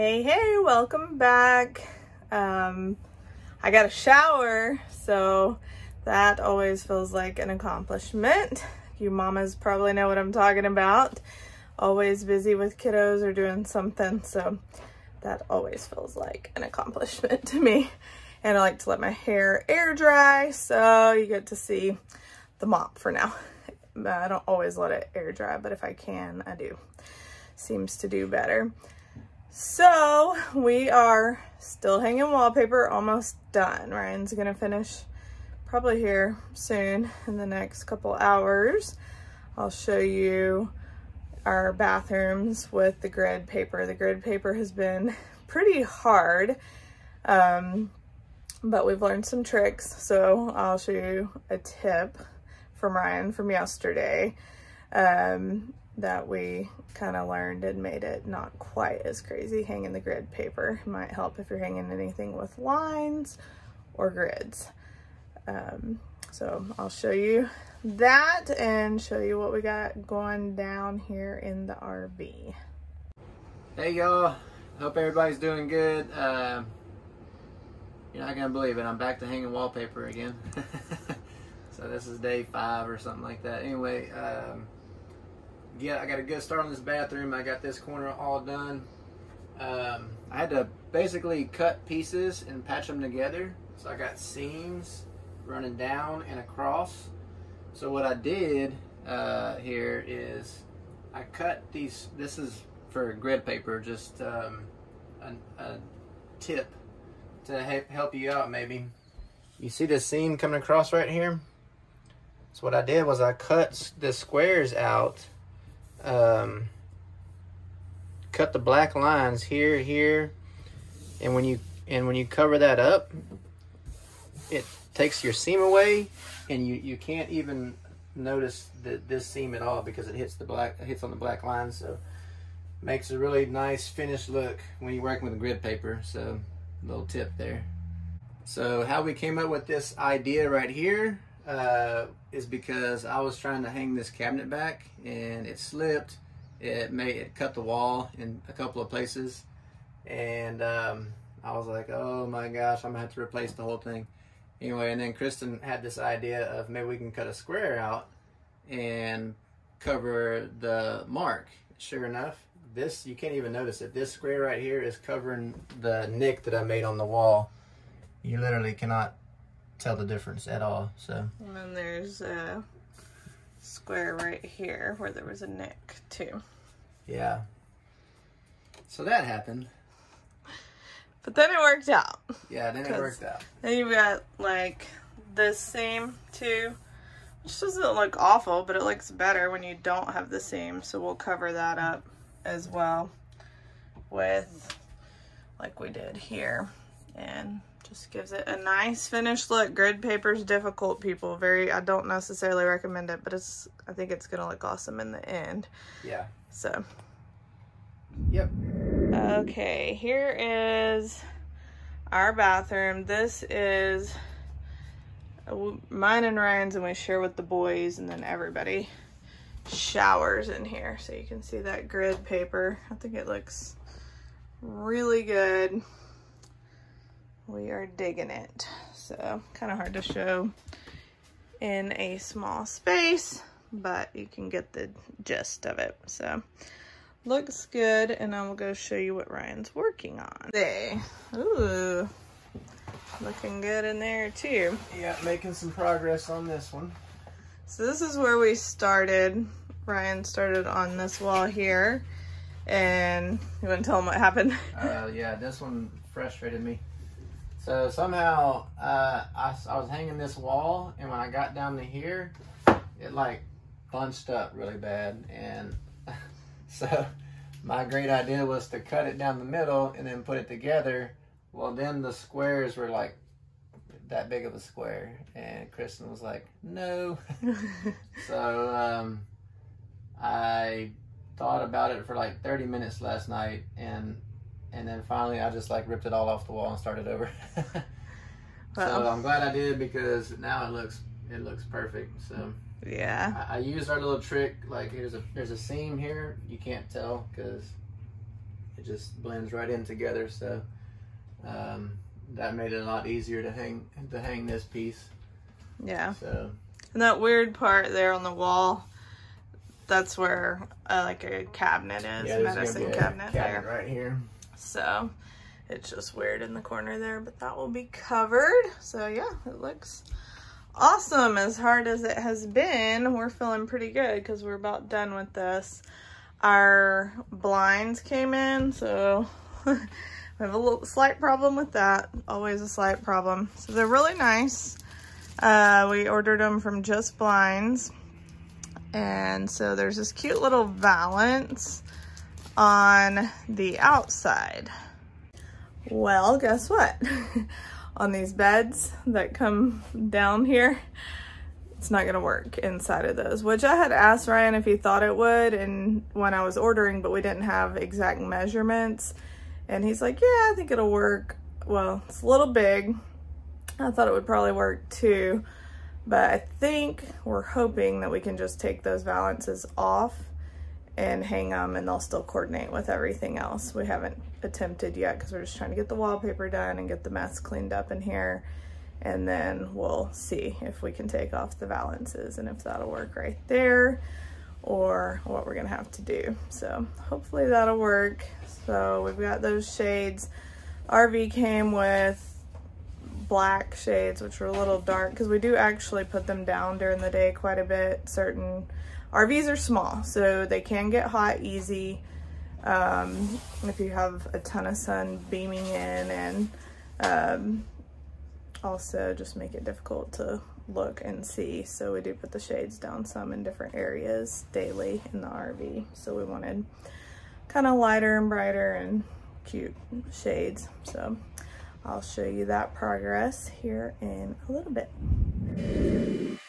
Hey, welcome back. I got a shower, so that always feels like an accomplishment. You mamas probably know what I'm talking about. Always busy with kiddos or doing something, so that always feels like an accomplishment to me. And I like to let my hair air dry, so you get to see the mop for now. I don't always let it air dry, but if I can, I do. Seems to do better. So we are still hanging wallpaper, almost done. Ryan's gonna finish probably here soon in the next couple hours. I'll show you our bathrooms with the grid paper. The grid paper has been pretty hard, but we've learned some tricks. So I'll show you a tip from Ryan from yesterday that we kind of learned and made it not quite as crazy. Hanging the grid paper might help if you're hanging anything with lines or grids. So I'll show you that and show you what we got going down here in the RV. Hey y'all, hope everybody's doing good. You're not gonna believe it, I'm back to hanging wallpaper again. So this is day 5 or something like that. Anyway, yeah, I got a good start on this bathroom. I got this corner all done. I had to basically cut pieces and patch them together. So I got seams running down and across. So what I did here is I cut these. This is for grid paper, just a tip to help you out maybe. You see this seam coming across right here? So what I did was I cut the squares out, cut the black lines here, and when you cover that up, it takes your seam away, and you can't even notice this seam at all because it hits on the black lines. So makes a really nice finished look when you're working with grid paper. So little tip there. So how we came up with this idea right here is because I was trying to hang this cabinet back and it slipped. It cut the wall in a couple of places, and I was like, oh my gosh, I'm gonna have to replace the whole thing. Anyway, and then Kristin had this idea of maybe we can cut a square out and cover the mark. Sure enough, this, you can't even notice it. This square right here is covering the nick that I made on the wall. You literally cannot tell the difference at all. So, And then there's a square right here where there was a nick too. Yeah. So that happened. But then it worked out. Yeah, then it worked out. Then you've got like this seam too, which doesn't look awful, but it looks better when you don't have the seam. So we'll cover that up as well with like we did here, and just gives it a nice finished look. Grid paper is difficult, people. I don't necessarily recommend it, but I think it's gonna look awesome in the end. Yeah. So. Yep. Okay, here is our bathroom. This is mine and Ryan's, and we share with the boys, and then everybody showers in here. So you can see that grid paper. I think it looks really good. We are digging it. So kind of hard to show in a small space, but you can get the gist of it. So looks good, and I will go show you what Ryan's working on. There. Ooh, looking good in there too. Yeah, making some progress on this one. So this is where we started. Ryan started on this wall here, and you want to tell him what happened? Yeah, this one frustrated me. So somehow I was hanging this wall, and when I got down to here, it like bunched up really bad, and so my great idea was to cut it down the middle and then put it together. Well, then the squares were like that big of a square, and Kristin was like, no. So I thought about it for like 30 minutes last night, and then finally I just like ripped it all off the wall and started over. So I'm glad I did, because now it looks perfect. So yeah, I used our little trick. Like there's a seam here. You can't tell because it just blends right in together. So that made it a lot easier to hang this piece. Yeah. So, and that weird part there on the wall, that's where like a cabinet is, yeah, medicine cabinet there. Right here. So it's just weird in the corner there, but that will be covered. So yeah, it looks awesome. As hard as it has been, we're feeling pretty good because we're about done with this. Our blinds came in, so we have a slight problem with that. Always a slight problem. So they're really nice. We ordered them from Just Blinds. And so there's this cute little valance on the outside. Well, guess what? On these beds that come down here, it's not gonna work inside of those, which I had asked Ryan if he thought it would and when I was ordering, but we didn't have exact measurements. And he's like, yeah, I think it'll work. Well, it's a little big. I thought it would probably work too, but I think we're hoping that we can just take those valances off and hang them and they'll still coordinate with everything else. We haven't attempted yet because we're just trying to get the wallpaper done and get the mess cleaned up in here. And then we'll see if we can take off the valances and if that'll work right there or what we're gonna have to do. So hopefully that'll work. So we've got those shades. RV came with black shades, which were a little dark because we do actually put them down during the day quite a bit. Certain RVs are small, so they can get hot easy if you have a ton of sun beaming in, and also just make it difficult to look and see. So we do put the shades down some in different areas daily in the RV. So we wanted kind of lighter and brighter and cute shades. So I'll show you that progress here in a little bit.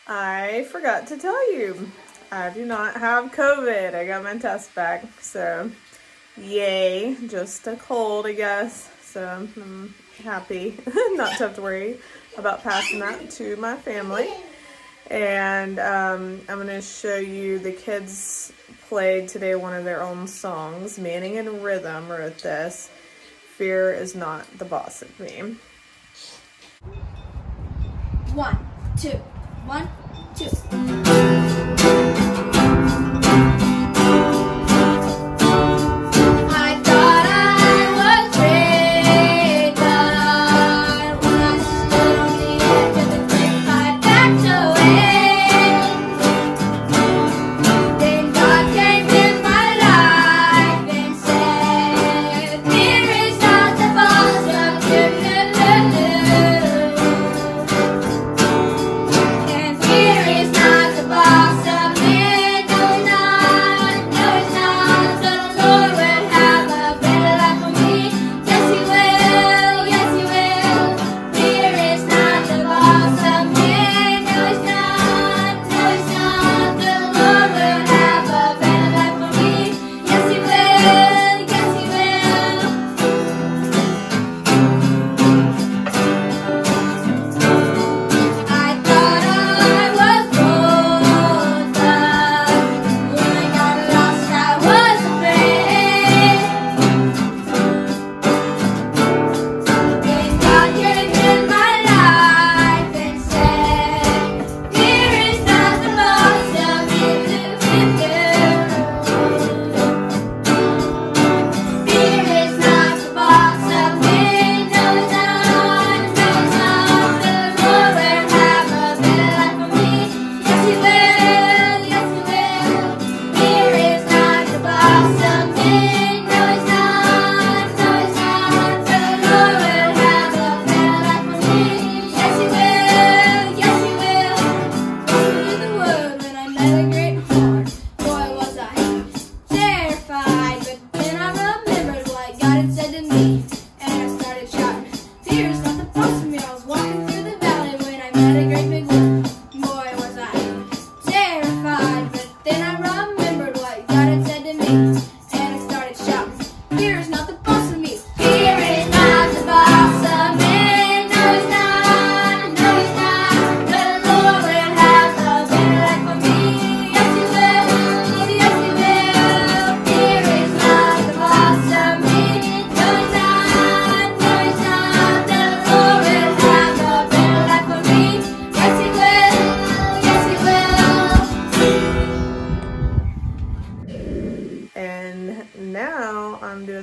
I forgot to tell you, I do not have COVID. I got my test back, so yay, just a cold, I guess. So I'm happy not to have to worry about passing that to my family. And I'm gonna show you the kids played today one of their own songs. Manning and Rhythm wrote this. Fear is not the boss of me. 1, 2, 1, 2. Awesome.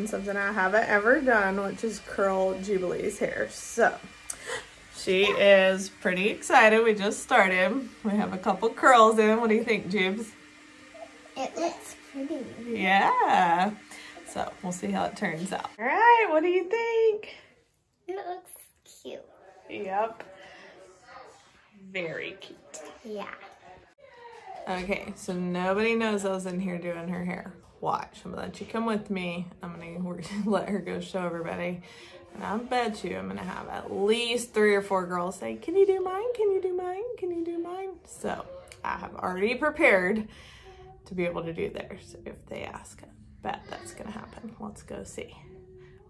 doing something I haven't ever done, which is curl Jubilee's hair. So she is pretty excited. We just started. We have a couple curls in. What do you think, Jubes? It looks pretty. Yeah. So we'll see how it turns out. All right, what do you think? It looks cute. Yep. Very cute. Yeah. Okay, so nobody knows I was in here doing her hair. Watch, I'm gonna let you come with me. I'm gonna let her go show everybody. And I bet you I'm gonna have at least 3 or 4 girls say, can you do mine? Can you do mine? Can you do mine? So I have already prepared to be able to do theirs if they ask. I bet that's gonna happen. Let's go see.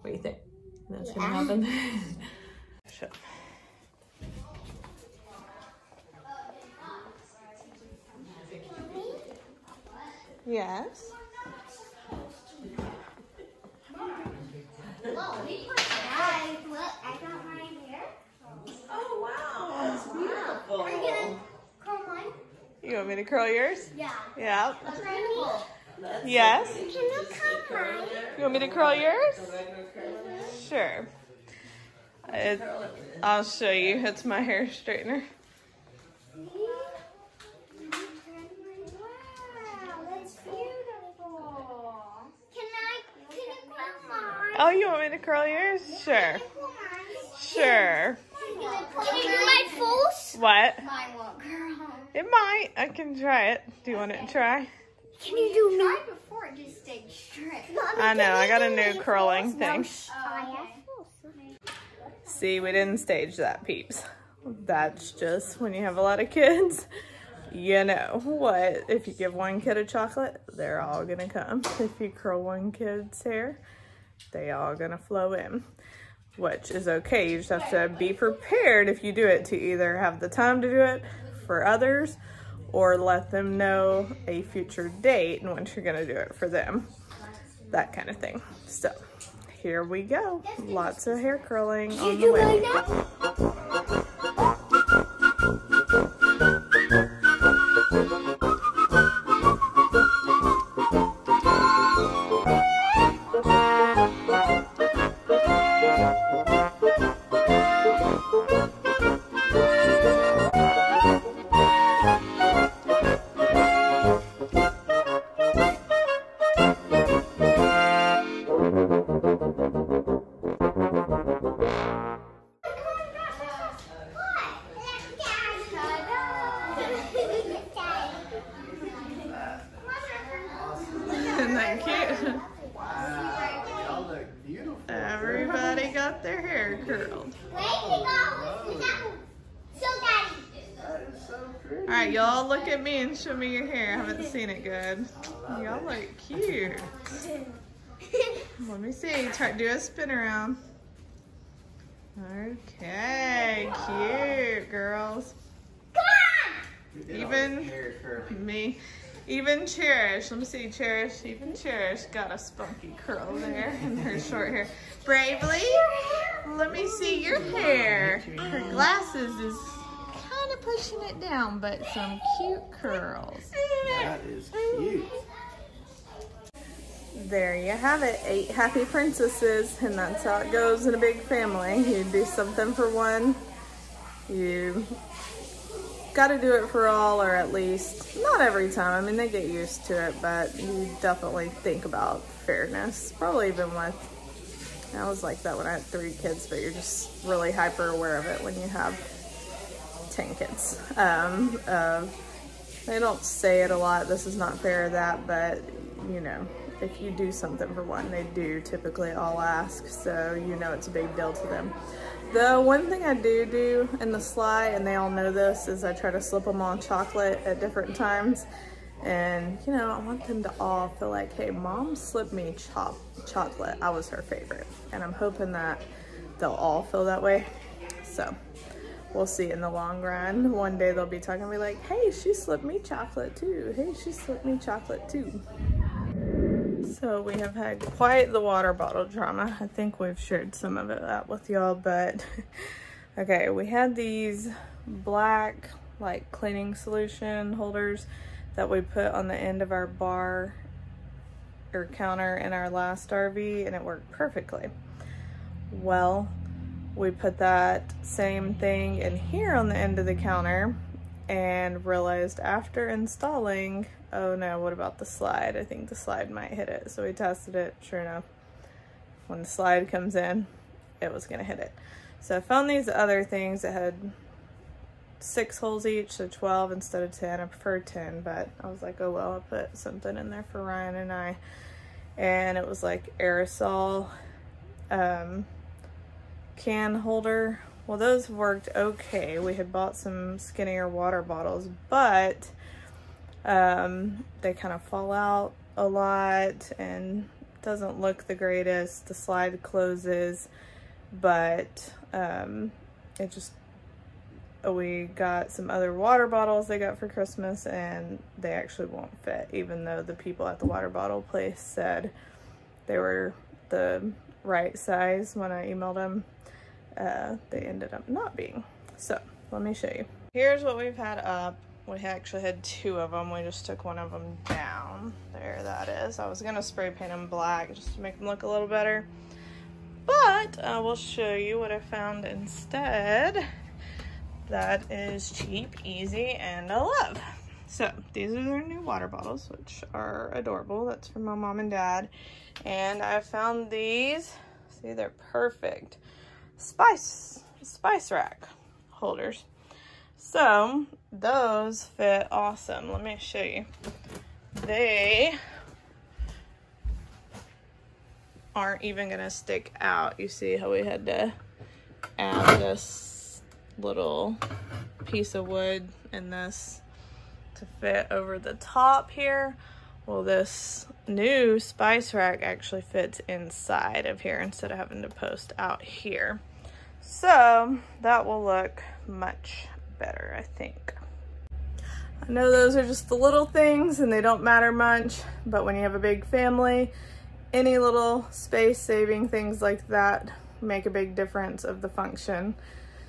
What do you think? That's gonna happen? Sure. Yes. Guys, look, I got my hair. Oh wow, that's beautiful. Are you gonna curl mine? You want me to curl yours? Yeah. Yeah. Cranky. Yes. Can you curl mine? You want me to curl yours? Sure. I'll show you. It's my hair straightener. Oh, you want me to curl yours? Sure. Sure. Can you do my false? What? Mine won't curl. It might. I can try it. Do you want it to try? Can you do mine before it just stayed straight? I know. I got a new curling thing. Okay. See, we didn't stage that, peeps. That's just when you have a lot of kids. You know what? If you give one kid a chocolate, they're all gonna come. If you curl one kid's hair, they all gonna flow in, which is okay. You just have to be prepared if you do it to either have the time to do it for others or let them know a future date and when you're gonna do it for them. That kind of thing. So here we go. Lots of hair curling on the way. Isn't that cute? Wow, y'all look beautiful. Everybody got their hair curled. That is so pretty. All right, y'all look at me and show me your hair. I haven't seen it good. Y'all look cute. Let me see. Try do a spin around. Okay, cute girls. Even me. Even Cherish, let me see, Cherish, even Cherish got a spunky curl there in her short hair. Bravely, let me see your hair. Her glasses is kind of pushing it down, but some cute curls. That is cute. There you have it, 8 happy princesses, and that's how it goes in a big family. You do something for one, you got to do it for all, or at least not every time. I mean, they get used to it, but you definitely think about fairness. Probably even with, I was like that when I had 3 kids, but you're just really hyper aware of it when you have 10 kids. They don't say it a lot, this is not fair, that, but you know, if you do something for one, they do typically all ask, so you know it's a big deal to them. The one thing I do in the sly, and they all know this, is I try to slip them on chocolate at different times. And, you know, I want them to all feel like, hey, mom slipped me chocolate. I was her favorite. And I'm hoping that they'll all feel that way. So we'll see in the long run. One day they'll be talking to me like, hey, she slipped me chocolate too. Hey, she slipped me chocolate too. So we have had quite the water bottle drama. I think we've shared some of it out with y'all, but okay, we had these black like cleaning solution holders that we put on the end of our bar counter in our last RV and it worked perfectly. Well, we put that same thing in here on the end of the counter and realized after installing, oh no, what about the slide? I think the slide might hit it. So we tested it, sure enough, when the slide comes in, it was gonna hit it. So I found these other things that had 6 holes each, so 12 instead of 10. I prefer 10, but I was like, oh well, I'll put something in there for Ryan and I. And it was like aerosol can holder. Well, those worked okay. We had bought some skinnier water bottles, but they kind of fall out a lot and doesn't look the greatest. The slide closes, but it just, we got some other water bottles they got for Christmas and they actually won't fit, even though the people at the water bottle place said they were the right size when I emailed them. They ended up not being. So let me show you. Here's what we've had up. We actually had 2 of them. We just took one of them down. There that is. I was gonna spray paint them black just to make them look a little better, but I will show you what I found instead. That is cheap, easy, and I love. So these are their new water bottles, which are adorable. That's from my mom and dad. And I found these. See, they're perfect spice rack holders. So those fit awesome. Let me show you. They aren't even gonna stick out. You see how we had to add this little piece of wood in this to fit over the top here. Well, this new spice rack actually fits inside of here instead of having to post out here. So that will look much better, I think. I know those are just the little things and they don't matter much, but when you have a big family, any little space saving things like that make a big difference of the function.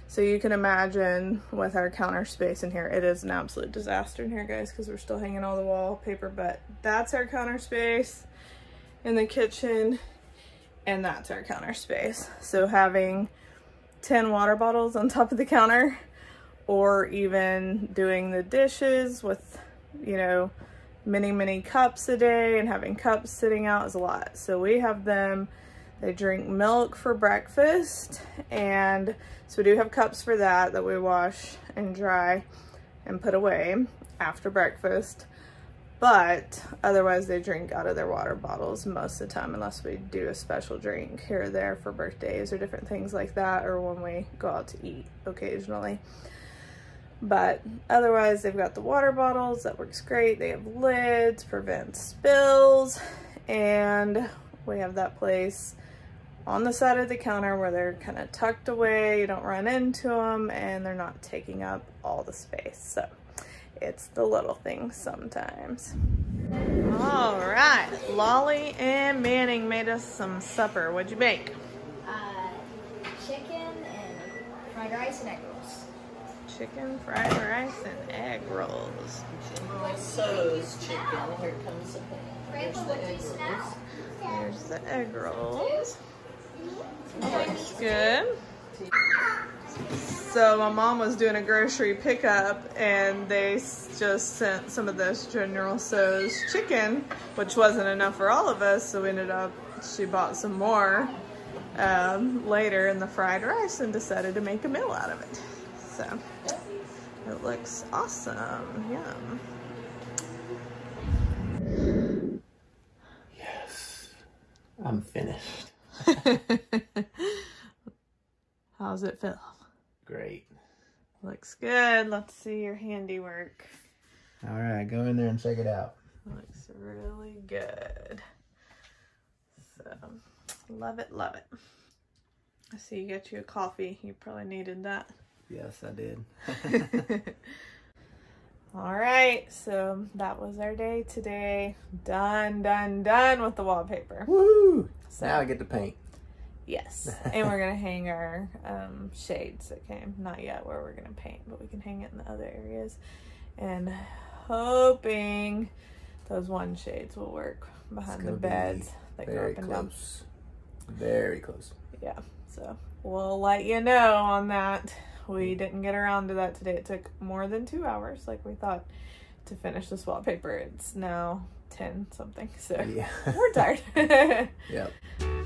So you can imagine with our counter space in here, it is an absolute disaster in here, guys, because we're still hanging all the wallpaper, but that's our counter space in the kitchen and that's our counter space. So having 10 water bottles on top of the counter, or even doing the dishes with, you know, many cups a day and having cups sitting out is a lot. So we have them, they drink milk for breakfast, and so we do have cups for that we wash and dry and put away after breakfast. But otherwise they drink out of their water bottles most of the time, unless we do a special drink here or there for birthdays or different things like that, or when we go out to eat occasionally. But otherwise they've got the water bottles, that works great. They have lids, prevent spills, and we have that place on the side of the counter where they're kind of tucked away, you don't run into them, and they're not taking up all the space. So it's the little things sometimes. All right, Lolly and Manning made us some supper. What'd you make? Chicken and fried rice and egg rolls. Chicken, fried rice, and egg rolls. So's chicken. Here comes the pan. There's the egg rolls. Here's the egg rolls. Looks good. So my mom was doing a grocery pickup and they just sent some of this General So's chicken, which wasn't enough for all of us, so we ended up, she bought some more later in the fried rice and decided to make a meal out of it. So it looks awesome. Yum. Yes, I'm finished. How's it feel? Great. Looks good. Let's see your handiwork. All right, go in there and check it out. Looks really good. So, love it, love it. I see you got you a coffee. You probably needed that. Yes, I did. All right, so that was our day today. Done with the wallpaper. Woo! So, now I get to paint. Yes, and we're gonna hang our shades that came. Not yet where we're gonna paint, but we can hang it in the other areas. And hoping those one shades will work behind the gonna be beds that go very up and down. close. Very close. Yeah, so we'll let you know on that. We didn't get around to that today. It took more than 2 hours like we thought to finish this wallpaper. It's now 10 something, so Yeah. we're tired. Yep.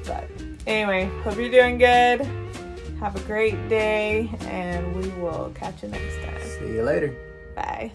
But anyway, hope you're doing good. Have a great day, and we will catch you next time. See you later. Bye.